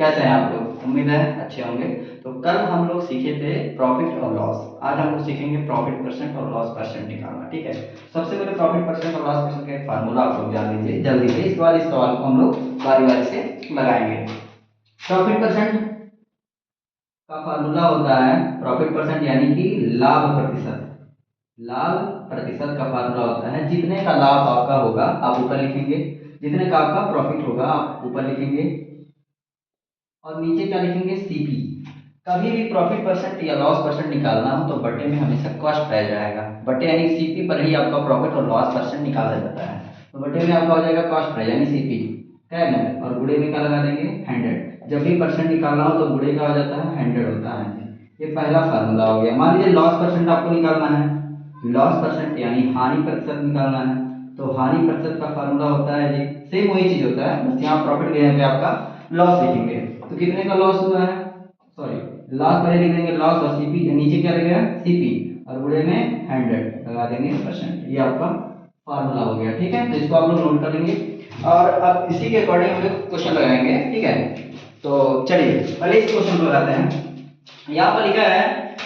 कैसे हैं आप लोग? उम्मीद है अच्छे होंगे। तो कल हम लोग सीखे थे प्रॉफिट और लॉस। आज हम लोग सीखेंगे प्रॉफिट परसेंट और लॉस परसेंट निकालना। ठीक है, सबसे पहले प्रॉफिट परसेंट और लॉस परसेंट का एक फार्मूला आप लोग जान लीजिए जल्दी से। इसके बाद इस सवाल को हम लोग बारी बारी से लगाएंगे। प्रॉफिट परसेंट का फार्मूला होता है प्रॉफिट परसेंट यानी कि लाभ प्रतिशत। लाभ प्रतिशत का फार्मूला होता है जितने का लाभ आपका होगा आप ऊपर लिखेंगे, जितने का आपका प्रॉफिट होगा आप ऊपर लिखेंगे और नीचे क्या लिखेंगे? सीपी। कभी भी प्रॉफिट परसेंट या लॉस परसेंट निकालना हो तो बटे में हमेशा कॉस्ट प्राइस रहेगा। बटे यानी सीपी पर ही आपका प्रॉफिट और लॉस परसेंट निकाला जाता है। तो बटे में आपका हो जाएगा कॉस्ट प्राइस यानी सीपी क्या है, और गुणे में क्या लगा देंगे? 100। जब भी परसेंट निकालना हो तो गुणे का हो जाता है 100 होता है। ये पहला फार्मूला हो गया। मान लीजिए लॉस परसेंट आपको निकालना है, लॉस परसेंट यानी हानि प्रतिशत निकालना है। तो हानि प्रतिशत का फार्मूला होता है जी, सेम वही चीज होता है, बस यहाँ प्रॉफिट के यहाँ पे आपका लॉस लिखेंगे। तो कितने का लॉस हुआ है, सॉरी लॉस पहले लिख देंगे लॉस और सीपी नीचे क्या लगेगा? सीपी और गुणे में 100 लगा देंगे परसेंट। ये आपका फार्मूला हो गया। ठीक है, तो इसको आप लोग नोट कर लेंगे और अब इसी के अकॉर्डिंग हम लोग क्वेश्चन लगाएंगे। ठीक है, तो चलिए पहले इस क्वेश्चन को लगाते हैं। यहाँ पर लिखा है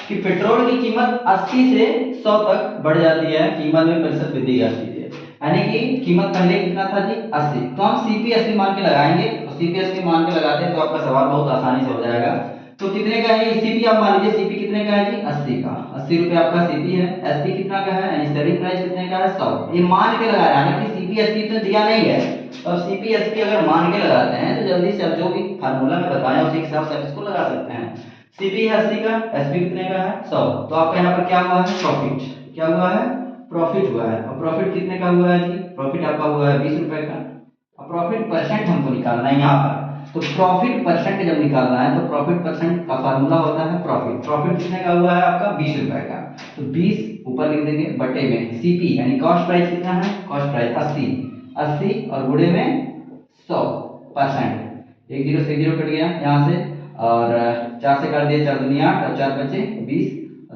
कि पेट्रोल की कीमत 80 से 100 तक बढ़ जाती है, कीमत में प्रतिशत वृद्धि आती है। यानी कि कीमत पहले कितना था जी? 80। तो हम सीपीएसपी मान के लगाएंगे, तो सीपीएसपी मान के लगाते हैं तो आपका सवाल बहुत आसानी से हो जाएगा। तो कितने का है सीपी? आप मान लीजिए सीपी कितने का है जी? 80 का। 80 रुपए आपका सीपी है। एसपी कितना का है यानी सेलिंग प्राइस कितने का है? 100। ये मान के लगाया है, हालांकि सीपी एसपी तो दिया नहीं है। तो सीपी एसपी अगर मान के लगाते हैं तो जल्दी से जो भी फार्मूला में बताया उसी हिसाब से इसको लगा सकते हैं। सीपी है 80 का, एसपी कितने का है? 100। तो आपका यहाँ पर क्या हुआ है? प्रॉफिट। क्या हुआ है? प्रॉफिट हुआ है। और प्रॉफिट कितने का हुआ है जी? प्रॉफिट आपका हुआ है 20 रुपए का। और प्रॉफिट परसेंट हमको निकालना है यहाँ पर। तो प्रॉफिट परसेंट जब निकालना है तो प्रॉफिट परसेंट का फार्मूला होता है प्रॉफिट। प्रॉफिट कितने का हुआ है आपका? 20 रुपए का। तो 20 ऊपर लिख देंगे बटे में सीपी यानी कॉस्ट प्राइस कितना है? Cost price 80। 80 और गुणे में 100%। एक जीरो से जीरो कट गया यहाँ से और 4 से काट दिया, 4 दूनी 8 और 4 बचे 20,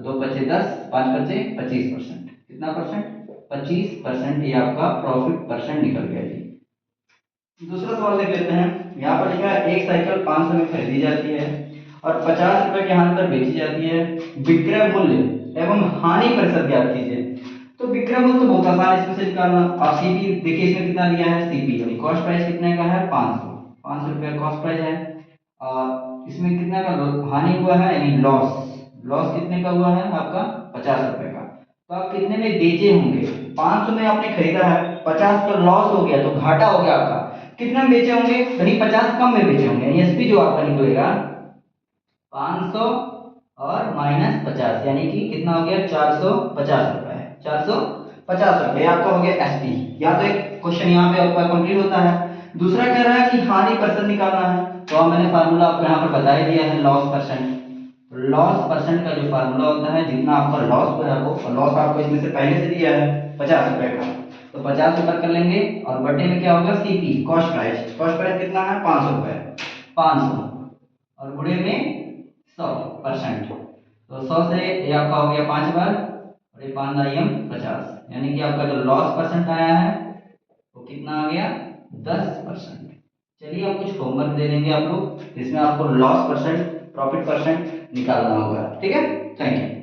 2 बचे 10, 5 बचे 25%। कितना परसेंट? 25%। ये आपका प्रॉफिट परसेंट निकल गया जी। दूसरा सवाल देख लेते हैं। यहाँ पर लिखा है एक साइकिल 500 में खरीदी जाती है और 50 रुपए के हाथ पर बेची जाती है। विक्रय मूल्य एवं हानि प्रतिशत ज्ञात कीजिए। तो विक्रय मूल्य तो बहुत आसान है, इसमें से निकालना। और सीपी देखिए इसमें कितना दिया है? सीपी यानी कॉस्ट प्राइस कितने का है? 500। 500 रुपया कॉस्ट प्राइस है। और इसमें कितना का हानि हुआ है यानी लॉस। लॉस कितने का हुआ है आपका? 50 रुपए का। तो आप कितने में बेचे होंगे? 500 में आपने खरीदा है, 50 का लॉस हो गया तो घाटा हो गया आपका। कितने में बेचे होंगे? यानी 50 कम में बेचे होंगे। यानी एसपी जो आपका निकलेगा 500 और माइनस 50 यानी कि कितना हो गया? 450 रुपए। 450 रुपए आपका हो गया एसपी। या तो एक क्वेश्चन यहाँ पे आपका कंप्लीट होता है। दूसरा कह रहा है कि हानि परसेंट निकालना है। तो मैंने फार्मूला आपको यहाँ पर बता ही दिया है लॉस परसेंट। लॉस परसेंट का जो फार्मूला होता है जितना आपका लॉस हुआ है वो लॉस आपको इसमें से पहले से दिया है 50 रुपए का। तो 50 ऊपर कर लेंगे और बटे में क्या होगा? CP cost price. Cost price कितना है? 500 रुपए। 500 और गुणे में 100%। तो 100 से ये आपका हो गया 5 बार और ये 5 दाइम 50 यानी कि आपका जो लॉस परसेंट आया है वो कितना आ गया? 10%। चलिए अब कुछ होमवर्क दे देंगे आप लोग, इसमें आपको लॉस परसेंट प्रॉफिट परसेंट निकालना होगा। ठीक है, थैंक यू।